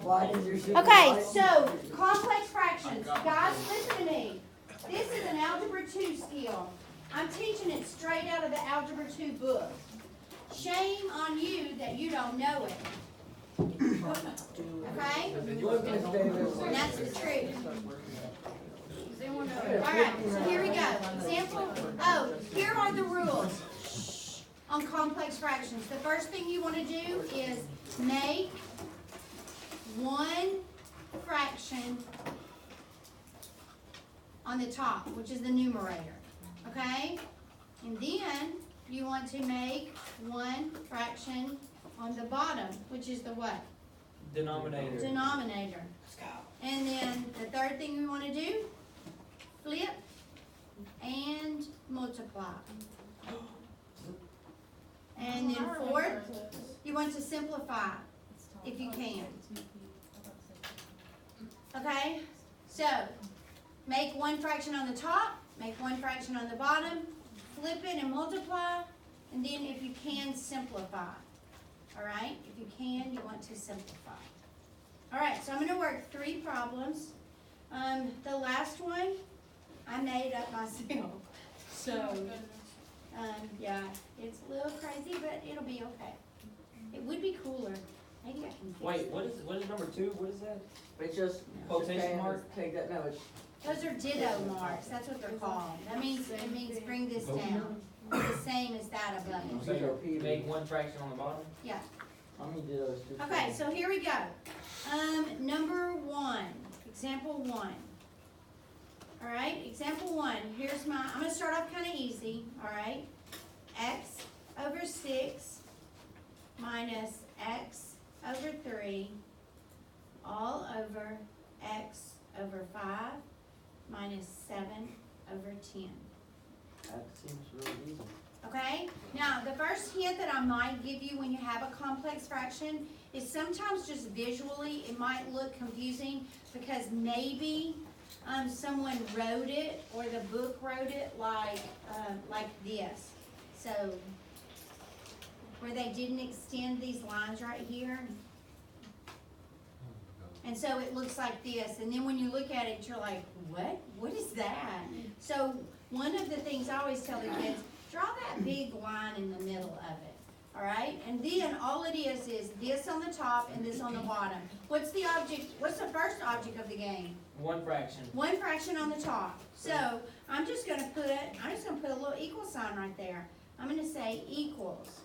Okay, so complex fractions. Guys, listen to me. This is an Algebra 2 skill. I'm teaching it straight out of the Algebra 2 book. Shame on you that you don't know it. Okay? And that's the truth. Alright, so here we go. Example. Oh, here are the rules on complex fractions. The first thing you want to do is make one fraction on the top, which is the numerator. Okay? And then you want to make one fraction on the bottom, which is the what? Denominator. Denominator. And then the third thing we want to do, flip and multiply. And then fourth, you want to simplify if you can. Okay? So, make one fraction on the top, make one fraction on the bottom, flip it and multiply, and then if you can, simplify. Alright? If you can, you want to simplify. Alright, so I'm going to work 3 problems. The last one, I made up myself. So, yeah, it's a little crazy, but it'll be okay. It would be cooler. Maybe I can fix Wait, it. what is number 2? What is that? It's just Quotation mark? Take that. No, it's Those are ditto marks. That's what they're called. That means it means bring this down. The same as that above. So you make one fraction on the bottom? Yeah. how many dittos? Okay, so here we go. Number 1, example 1. All right, example 1. Here's my. I'm gonna start off kind of easy. All right, x over 6 minus x over 3 all over x over 5 minus 7 over 10. That seems really easy. Okay? Now, the first hint that I might give you when you have a complex fraction is sometimes just visually it might look confusing because maybe someone wrote it or the book wrote it like this. So, where they didn't extend these lines right here. And so it looks like this. And then when you look at it, you're like, what? What is that? So one of the things I always tell the kids, draw that big line in the middle of it. All right? And then all it is this on the top and this on the bottom. What's the object? What's the first object of the game? One fraction. One fraction on the top. So I'm just going to put a little equal sign right there. I'm going to say equals.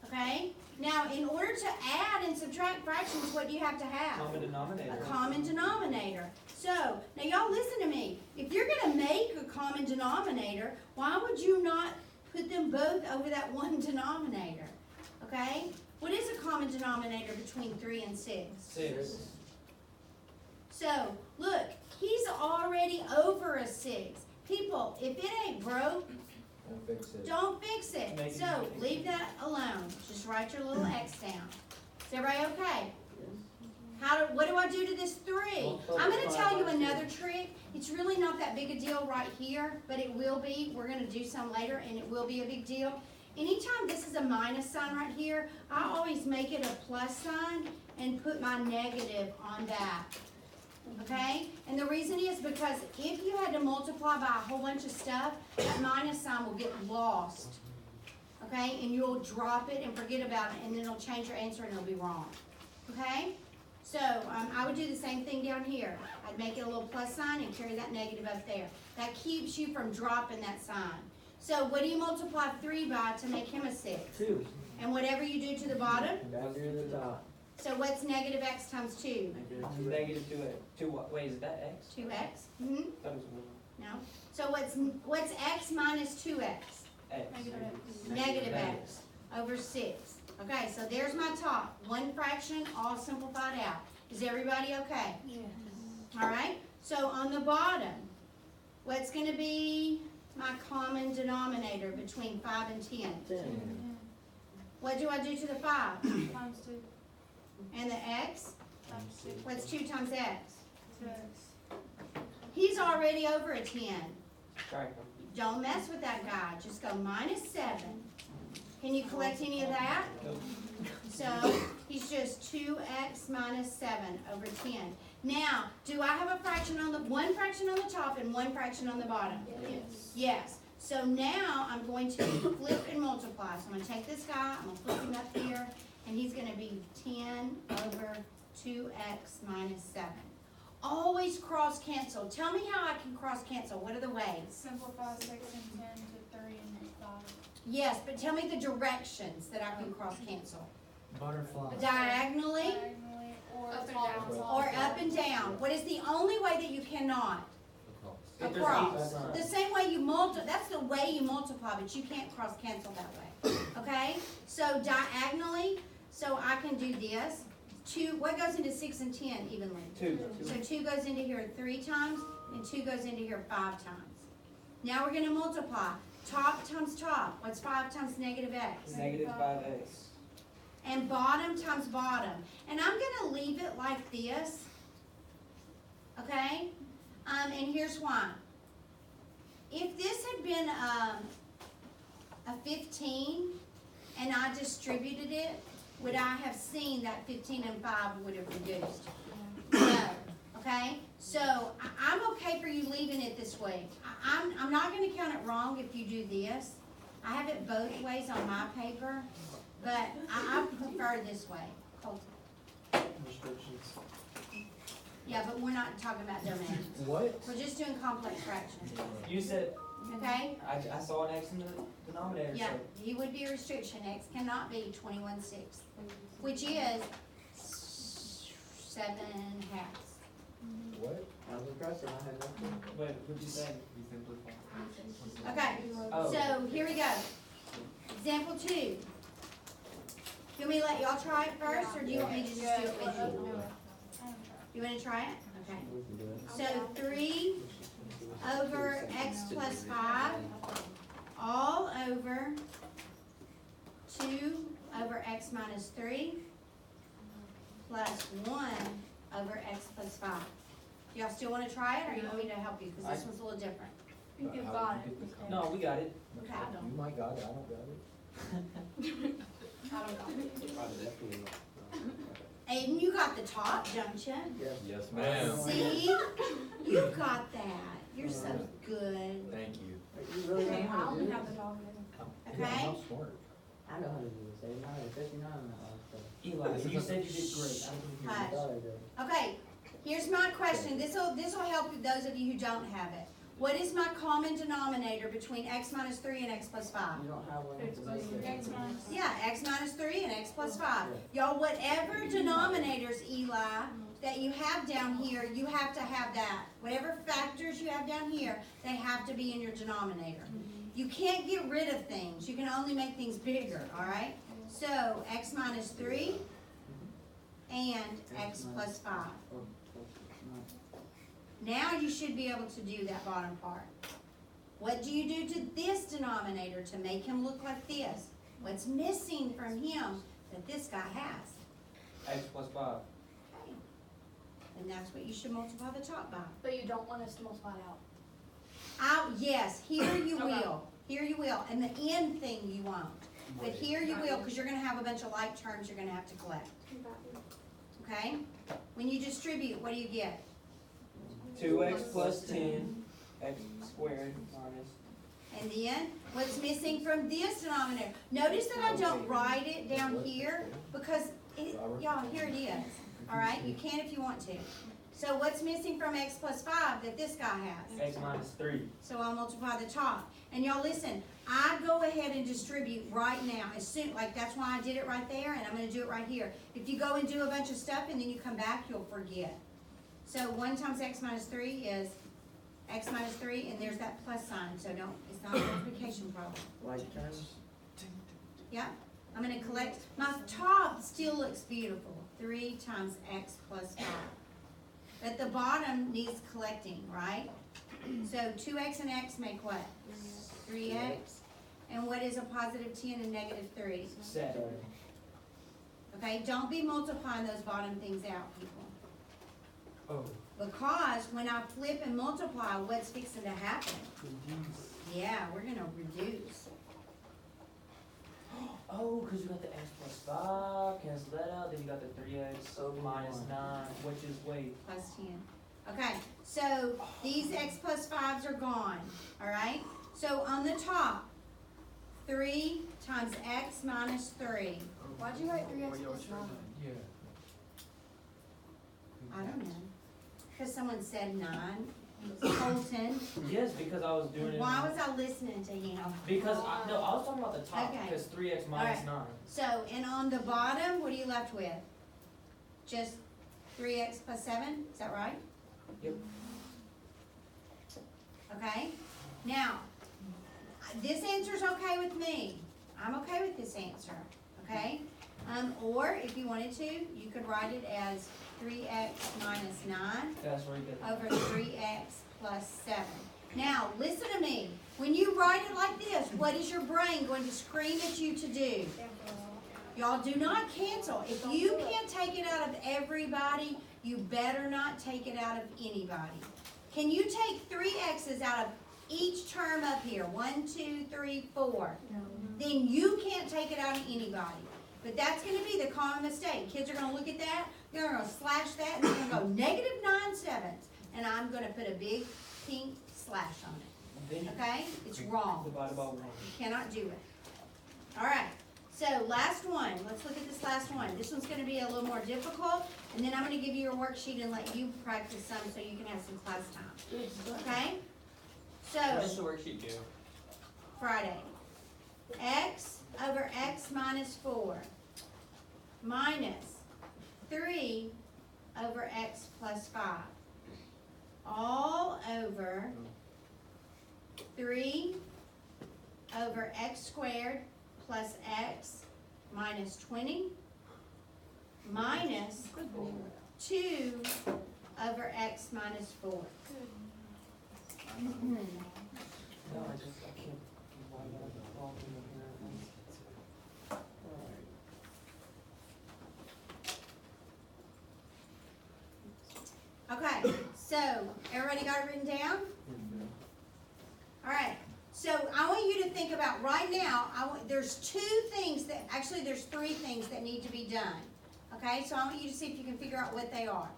Okay? Now, in order to add and subtract fractions, what do you have to have? Common denominator. A common denominator. So, now y'all listen to me. If you're going to make a common denominator, why would you not put them both over that one denominator? Okay? What is a common denominator between 3 and 6? 6. So, look, he's already over a 6. People, if it ain't broke, don't fix it. Make it So, easy. leave that alone. Just write your little X down. Is everybody okay? What do I do to this 3? I'm going to tell you another trick. It's really not that big a deal right here, but it will be. We're going to do some later, and it will be a big deal. Anytime this is a minus sign right here, I always make it a plus sign and put my negative on that. Okay? And the reason is because if you had to multiply by a whole bunch of stuff, that minus sign will get lost. Okay? And you'll drop it and forget about it, and then it'll change your answer and it'll be wrong. Okay? So, I would do the same thing down here. I'd make it a little plus sign and carry that negative up there. That keeps you from dropping that sign. So, what do you multiply 3 by to make him a 6? 2. And whatever you do to the bottom, Down near the top. so what's negative x times 2? Negative 2. Wait, is that x? 2x? Mm-hmm. That was 1. No. So what's x minus 2x? X. Negative x over 6. Okay, so there's my top. One fraction, all simplified out. Is everybody okay? Yes. All right. So on the bottom, what's going to be my common denominator between 5 and 10? 10. What do I do to the 5? Times 2. And the x? Times 6. What's 2 times x? 2x. He's already over a 10. Strike them. Don't mess with that guy. Just go minus 7. Can you collect any of that? Nope. So he's just 2x minus 7 over 10. Now, do I have a fraction on the, one fraction on the top and one fraction on the bottom? Yes. Yes. So now I'm going to flip and multiply. So I'm going to take this guy, I'm going to flip him up here, and he's going to be 10 over 2x minus 7. Always cross cancel. Tell me how I can cross cancel. What are the ways? Simplify 6 and 10 to 3 and 5. Yes, but tell me the directions that I can cross cancel. Butterfly. Diagonally Diagonally or Up and top. down. or up and down. What is the only way that you cannot? If there's Across. equal signs. The same way you that's the way you multiply, but you can't cross cancel that way. Okay? So diagonally, so I can do this. 2, what goes into 6 and 10 evenly? 2. So 2 goes into here 3 times, and 2 goes into here 5 times. Now we're gonna multiply. Top times top. What's 5 times negative x? Negative 5x. And bottom times bottom. And I'm gonna leave it like this. Okay? And here's why. If this had been a 15 and I distributed it, would I have seen that 15 and 5 would have reduced? No. Okay? So I'm okay for you leaving it this way. I'm not gonna count it wrong if you do this. I have it both ways on my paper, but I prefer this way. Restrictions. Yeah, but we're not talking about domains. What? We're just doing complex fractions, You said, okay? I saw an X in the denominator, Yeah, so. he would be a restriction. X cannot be 21/6, which is 7 halves. What? I was impressed, I had nothing. Wait, what'd you say? Okay, Oh. so here we go. Example 2. Do you want me to let y'all try it first, or do you want me to just do it with you? You wanna try it? Okay. We can do it. So 3 over x plus 5, all over 2 over x minus 3, plus 1 over x plus 5. Do y'all still wanna try it, or you want me to help you, because this one's a little different? You got it. No, we got it. Okay. You might got it, I don't got it. I don't know. Aiden, you got the top, don't you? Yes. Yes, ma'am. See? You got that. You're so good. Thank you. You really know how to do this? Okay? I'm smart. I know how to do this, 59 on that last stuff. Eli, you said you did great. I Hush. I thought I did. Okay, here's my question. This'll help those of you who don't have it. What is my common denominator between x minus 3 and x plus 5? You don't have one. X minus. Yeah, x minus 3 and x plus 5. Y'all, whatever denominators, Eli, that you have down here, you have to have that. Whatever factors you have down here, they have to be in your denominator. You can't get rid of things. You can only make things bigger, all right? So, x minus 3 and x plus 5. Now you should be able to do that bottom part. What do you do to this denominator to make him look like this? What's missing from him that this guy has? X plus 5. Okay. And that's what you should multiply the top by. But you don't want us to multiply it out. Yes, here you Okay. will. Here you will. And the end thing you won't. But here you will, because you're gonna have a bunch of like terms you're gonna have to collect. Okay? When you distribute, what do you get? 2x plus 10, x squared minus. And then, what's missing from this denominator? Notice that I don't write it down here, because y'all, here it is. All right, you can if you want to. So what's missing from x plus 5 that this guy has? X minus 3. So I'll multiply the top. And y'all listen, I go ahead and distribute right now, as soon, like that's why I did it right there, and I'm gonna do it right here. If you go and do a bunch of stuff and then you come back, you'll forget. So 1 times x minus 3 is x minus 3, and there's that plus sign, so don't, it's not a multiplication problem. Like terms? Yeah, I'm gonna collect, my top still looks beautiful, 3 times x plus 5. But the bottom needs collecting, right? So 2x and x make what? 3x. And what is a positive 10 and negative 3? 7. Okay, don't be multiplying those bottom things out, people. Oh. Because when I flip and multiply, what's fixing to happen? Yeah, we're gonna reduce. Oh, cause you got the x plus 5, cancel that out, then you got the 3x minus 9, which is, wait. Plus 10. Okay, so these x plus 5s are gone, all right? So on the top, 3 times x minus 3. Why'd you write 3x plus 9? Yeah. I don't know. Because someone said 9. Colton, Yes, because I was doing it. why was I listening to him? Because, I was talking about the top, Okay. because 3x minus Alright. 9. So, and on the bottom, what are you left with? Just 3x plus 7, is that right? Yep. Okay, now, this answer's okay with me. I'm okay with this answer, okay? Or if you wanted to, you could write it as 3x minus 9 That's right there. over 3x plus 7. Now, listen to me. When you write it like this, what is your brain going to scream at you to do? Y'all do not cancel. If you can't take it out of everybody, you better not take it out of anybody. Can you take 3 x's out of each term up here? 1, 2, 3, 4. Then you can't take it out of anybody. But that's going to be the common mistake. Kids are going to look at that, they're going to slash that, and they're going to go negative 9/7. And I'm going to put a big pink slash on it. Then you Okay? It's wrong. divide by 1. You cannot do it. All right. So last one. Let's look at this last one. This one's going to be a little more difficult. And then I'm going to give you your worksheet and let you practice some so you can have some class time. Okay? What does So, the worksheet do? Friday. X over x minus 4 minus 3 over x plus 5 all over 3 over x squared plus x minus 20 minus 2 over x minus 4. No, I can't. Okay, so everybody got it written down? All right, so I want you to think about right now, there's 2 things that, actually there's 3 things that need to be done. Okay, so I want you to see if you can figure out what they are.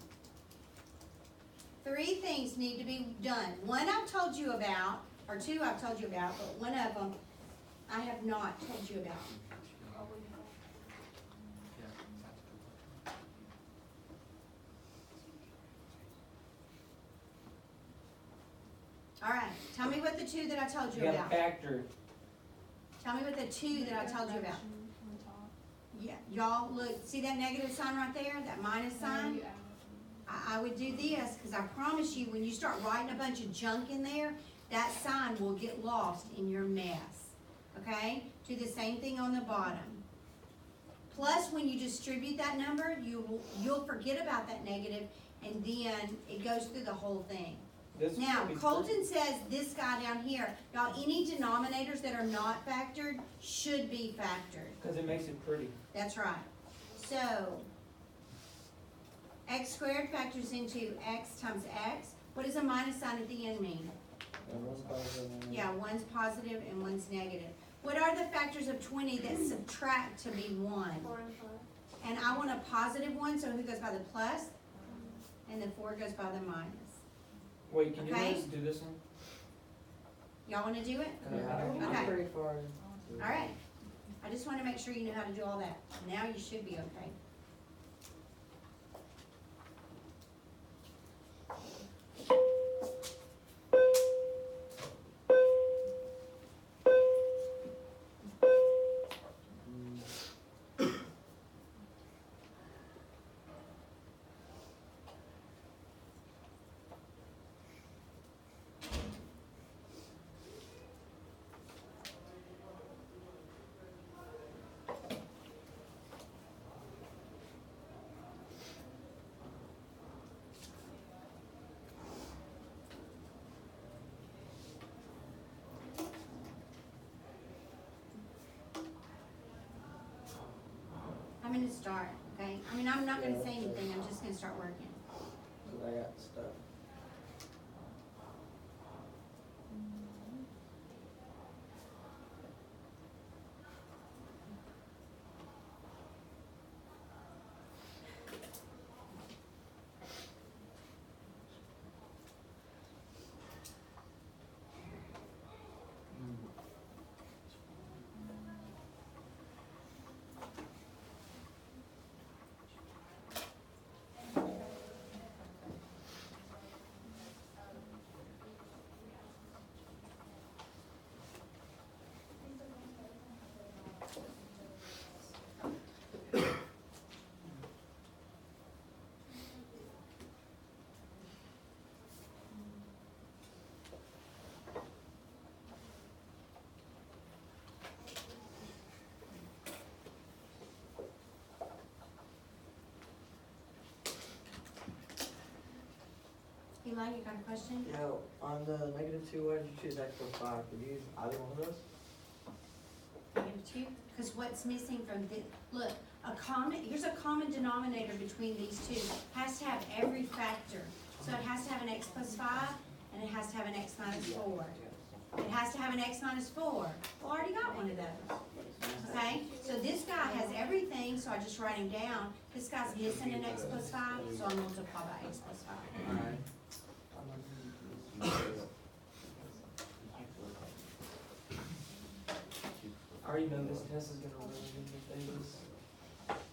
3 things need to be done. 1 I've told you about, or 2 I've told you about, but 1 of them I have not told you about. All right, tell me what the 2 that I told You you got about. a factor. Tell me what the 2 that I told you about. Yeah, y'all look, see that negative sign right there, that minus sign? I would do this, because I promise you, when you start writing a bunch of junk in there, that sign will get lost in your mess, okay? Do the same thing on the bottom. Plus, when you distribute that number, you'll forget about that negative, and then it goes through the whole thing. This Now, should be Colton says this guy down here, y'all, any denominators that are not factored should be factored. because it makes it pretty. That's right. So, x squared factors into x times x. What does a minus sign at the end mean? Yeah, one's positive and one's negative. What are the factors of 20 that subtract to be 1? 4 and 5. And I want a positive one, so who goes by the plus? And the 4 goes by the minus. Wait, can you Okay. let us do this one? Y'all wanna do it? I'm Okay. pretty far. All right. I just wanna make sure you know how to do all that. Now you should be okay. I'm gonna start, okay? I mean, I'm not gonna say anything, I'm just gonna start working. Cause I got stuff. Eli, you got a question? Yeah, on the -2, why did you choose x plus 5? Could you use either one of those? -2, because what's missing from the, look, here's a common denominator between these two. Has to have every factor. So it has to have an x plus 5, and it has to have an x minus 4. It has to have an x minus 4. Well, I already got one of those. Okay, so this guy has everything, so I just write him down. This guy's missing an x plus 5, so I multiply by x plus 5. Alright. I already know this test is gonna really make me famous.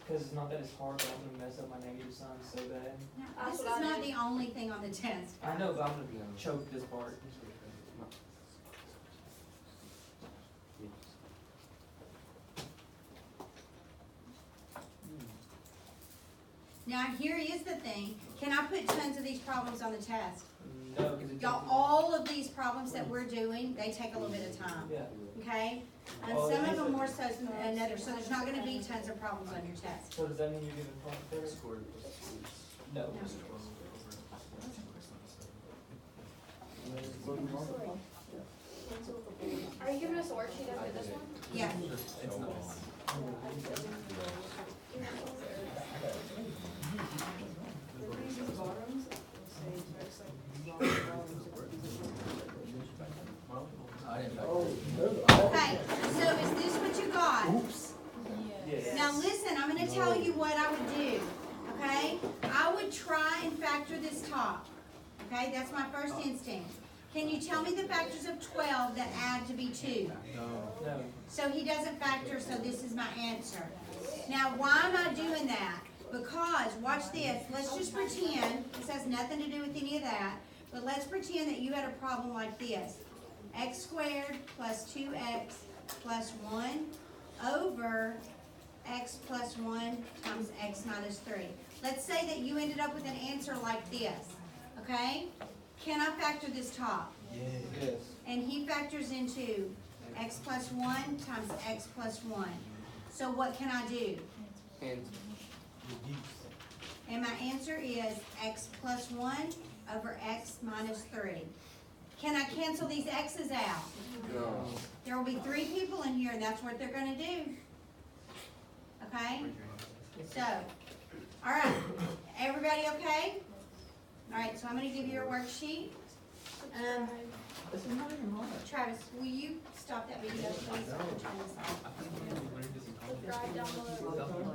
Cause it's not that it's hard, but I'm gonna mess up my negative signs so bad. Now, this is not the only thing on the test. I know, but I'm gonna choke this part. Now, here is the thing. Can I put tons of these problems on the test? No, cause it. Y'all, all of these problems that we're doing, they take a little bit of time, Yeah. okay? And Oh, some yeah. of them more so than others, so there's not gonna be tons of problems on your test. So does that mean you're giving point there? No. No. Are you giving us a worksheet after this one? Yeah. Okay, so is this what you got? Yes. Now listen, I'm gonna tell you what I would do, okay? I would try and factor this top, okay? That's my first instinct. Can you tell me the factors of 12 that add to be 2? No. So he doesn't factor, so this is my answer. Now, why am I doing that? Because, watch this, let's just pretend, this has nothing to do with any of that, but let's pretend that you had a problem like this. X squared plus 2x plus 1 over x plus 1 times x minus 3. Let's say that you ended up with an answer like this, okay? Can I factor this top? Yes. And he factors into x plus 1 times x plus 1. So what can I do? And my answer is x plus 1 over x minus 3. Can I cancel these x's out? No. There will be 3 people in here, and that's what they're gonna do. Okay? So, all right, everybody okay? All right, so I'm gonna give you a worksheet. This is not even hard. Travis, will you stop that video, please? I'm gonna turn this off. Subscribe down below.